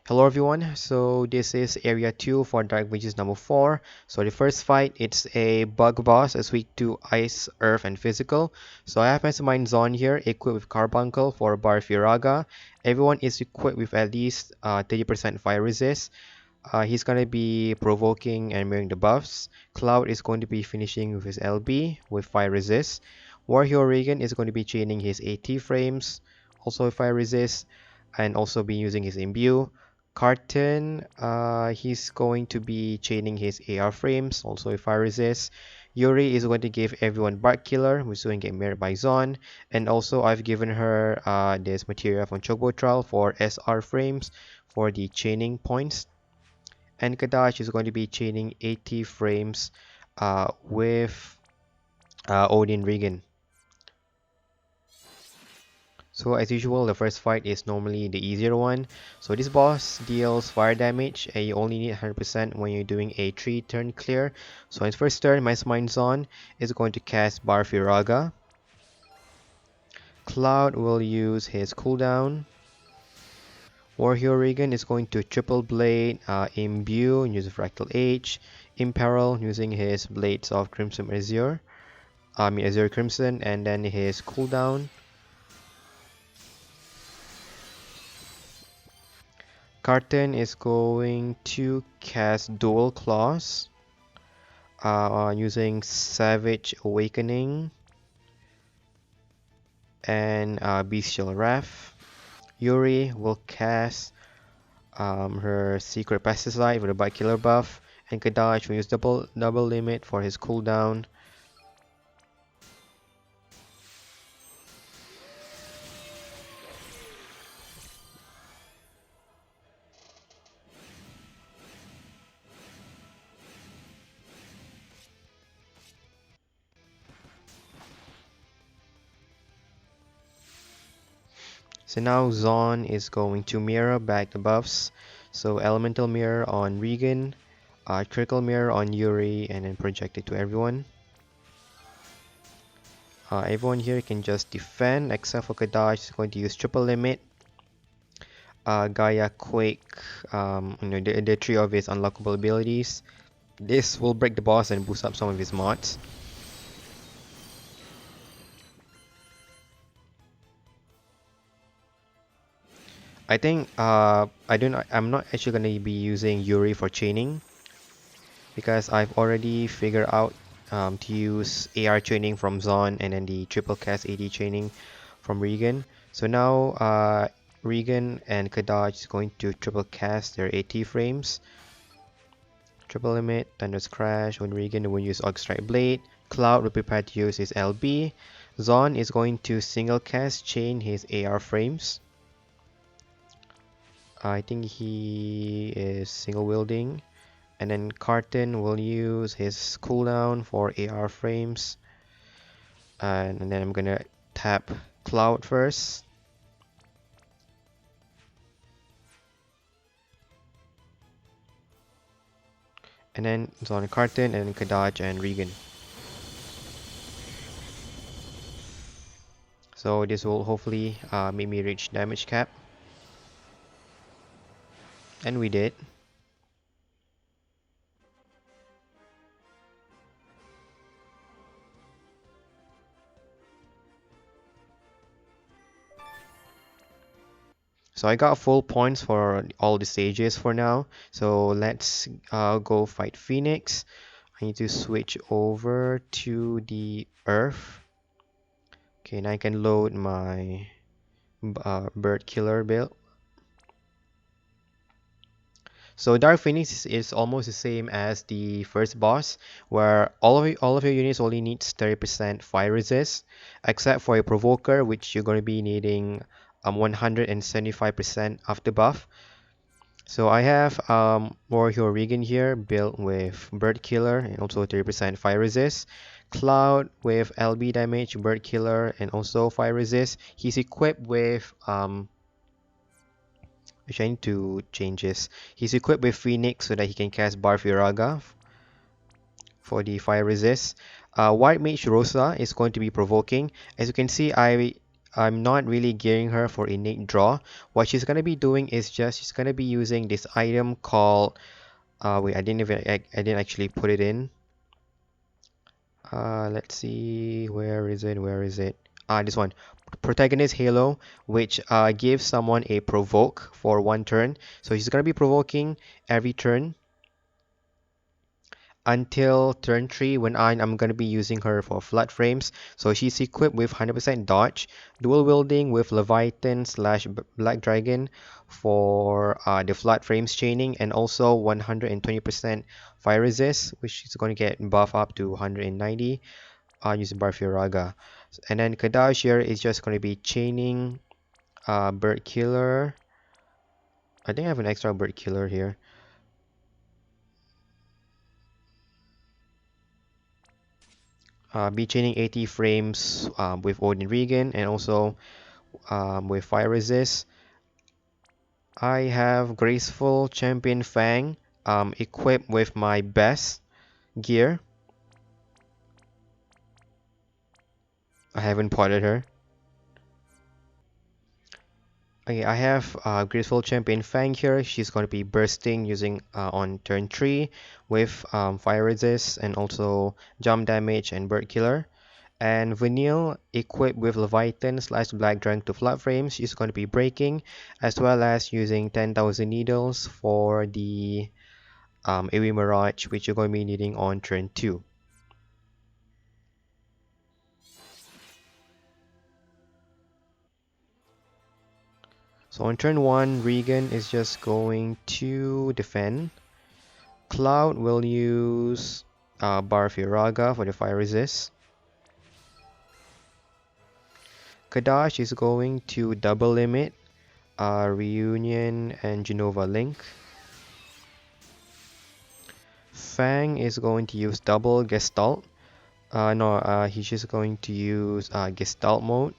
Hello everyone, so this is area 2 for Dark Mages number 4. So the first fight, it's a bug boss, it's weak to ice, earth, and physical. So I have Mastermind Zon here, equipped with Carbuncle for Bar Firaga. Everyone is equipped with at least 30% fire resist. He's gonna be provoking and mirroring the buffs. Cloud is going to be finishing with his LB with fire resist. Warhero Regan is going to be chaining his AT frames, also with fire resist, and also be using his imbue. Carton, he's going to be chaining his AR frames, also with fire resist. Yuri is going to give everyone Bark Killer, which is going to get mirrored by Zon. And also I've given her this material from Chobo Trial for SR frames for the chaining points. And Kadash is going to be chaining 80 frames with Odin Regan. So as usual, the first fight is normally the easier one. So this boss deals fire damage and you only need 100% when you're doing a 3-turn clear. So in his first turn, Mastermind Zon is going to cast Bar Firaga. Cloud will use his cooldown. Warhero Regan is going to triple blade, imbue using Fractal Age, imperil using his blades of Crimson Azure, Azure Crimson, and then his cooldown. Carton is going to cast Dual Claws using Savage Awakening and Bestial Wrath. Yuri will cast her Secret Pesticide with a Bite Killer buff, and Kadash will use double limit for his cooldown. So now Zon is going to mirror back the buffs. So Elemental Mirror on Regan, Critical Mirror on Yuri, and then project it to everyone. Everyone here can just defend except for Kadash is going to use triple limit. Gaia Quake, the three of his unlockable abilities. This will break the boss and boost up some of his mods. I think I'm not actually gonna be using Yuri for chaining because I've already figured out to use AR chaining from Zon and then the triple cast AD chaining from Regan. So now Regan and Kadaj is going to triple cast their AT frames. Triple limit, Thunder's Crash. When Regan will use Aug Strike Blade. Cloud will prepare to use his LB. Zon is going to single cast chain his AR frames. I think he is single wielding. And then Carton will use his cooldown for AR frames. And then I'm gonna tap Cloud first. And then Zon Carton and Kadaj and Regan. So this will hopefully make me reach damage cap. And we did. So I got full points for all the stages for now. So let's go fight Phoenix. I need to switch over to the Earth. Okay, and I can load my Bird Killer build. So Dark Phoenix is almost the same as the first boss, where all of your units only needs 30% fire resist, except for a provoker, which you're going to be needing 175% after buff. So I have Warhero Regan here built with Bird Killer and also 30% fire resist. Cloud with LB damage, Bird Killer, and also fire resist. He's equipped with which I need to change this. He's equipped with Phoenix so that he can cast Bar Firaga for the fire resist. White Mage Rosa is going to be provoking. As you can see, I'm not really gearing her for innate draw. What she's gonna be doing is just she's gonna be using this item called wait, I didn't actually put it in. Let's see, where is it? Where is it? This one, Protagonist Halo, which gives someone a provoke for 1 turn. So she's gonna be provoking every turn until turn 3 when I'm going to be using her for flood frames. So she's equipped with 100% dodge, dual wielding with Leviathan slash Black Dragon for the flood frames chaining, and also 120% fire resist, which is going to get buff up to 190 using Barfiraga. And then Kadash here is just going to be chaining Bird Killer. I think I have an extra Bird Killer here. Be chaining 80 frames with Odin Regan, and also with Fire Resist. I have Graceful Champion Fang equipped with my best gear. I haven't potted her. Okay, I have Graceful Champion Fang here. She's going to be bursting using on turn 3 with Fire Resist and also Jump Damage and Bird Killer. And Vanille, equipped with Leviathan slash Black Dragon to flood frames, she's going to be breaking, as well as using 10,000 needles for the AoE Mirage, which you're going to be needing on turn 2. So on turn 1, Regan is just going to defend. Cloud will use Barfiraga for the fire resist. Kadash is going to double limit Reunion and Genova Link. Fang is going to use double Gestalt. He's just going to use Gestalt mode.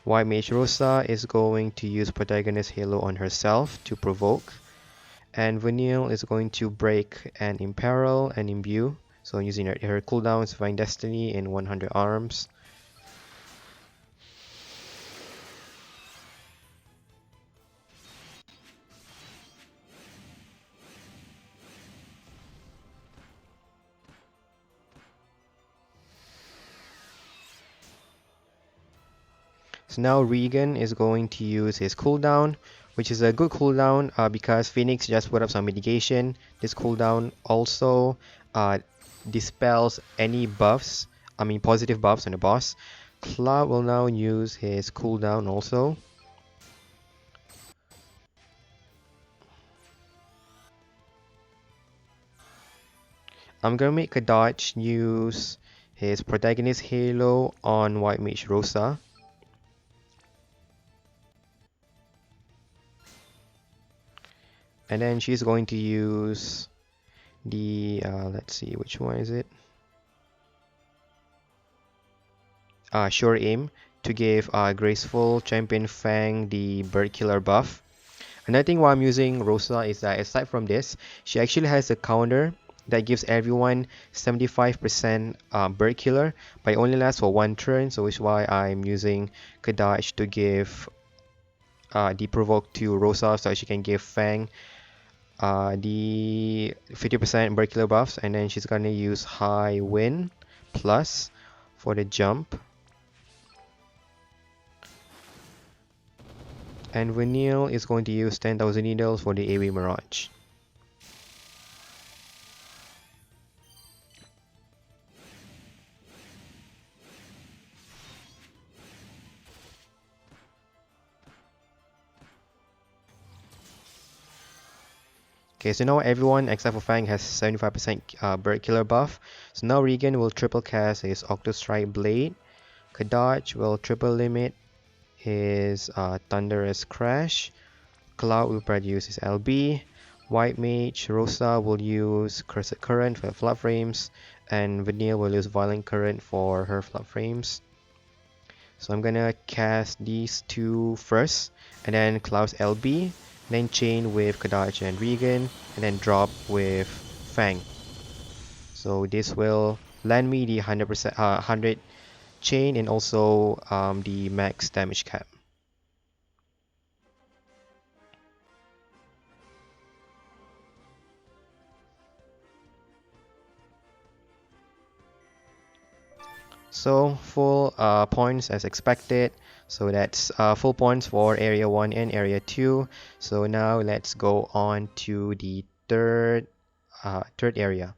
White Mage Rosa is going to use Protagonist Halo on herself to provoke. And Vanille is going to break and imperil and imbue. So using her cooldowns, Divine Destiny in 100 arms. So now Regan is going to use his cooldown, which is a good cooldown because Phoenix just put up some mitigation. This cooldown also dispels any buffs, positive buffs on the boss. Cloud will now use his cooldown also. I'm gonna make a dodge use his Protagonist Halo on White Mage Rosa. And then she's going to use the, let's see, which one is it? Sure Aim to give Graceful Champion Fang the Bird Killer buff. Another thing why I'm using Rosa is that aside from this, she actually has a counter that gives everyone 75% Bird Killer, but it only lasts for 1 turn, so which is why I'm using Kadash to give the provoke to Rosa so that she can give Fang the 50% Bird Killer buffs, and then she's gonna use High Wind Plus for the jump. And Vanille is going to use 10,000 needles for the AoE Mirage. Okay, so now everyone except for Fang has 75% Bird Killer buff. So now Regan will triple cast his Octostrike Blade. Kadaj will triple limit his Thunderous Crash. Cloud will produce his LB. White Mage Rosa will use Cursed Current for flood frames, and Vanille will use Violent Current for her flood frames. So I'm gonna cast these two first, and then Cloud's LB, then chain with Kadaj and Regan, and then drop with Fang. So this will land me the 100% 100 chain and also the max damage cap. So full points as expected. So that's full points for area 1 and area 2. So now let's go on to the third area.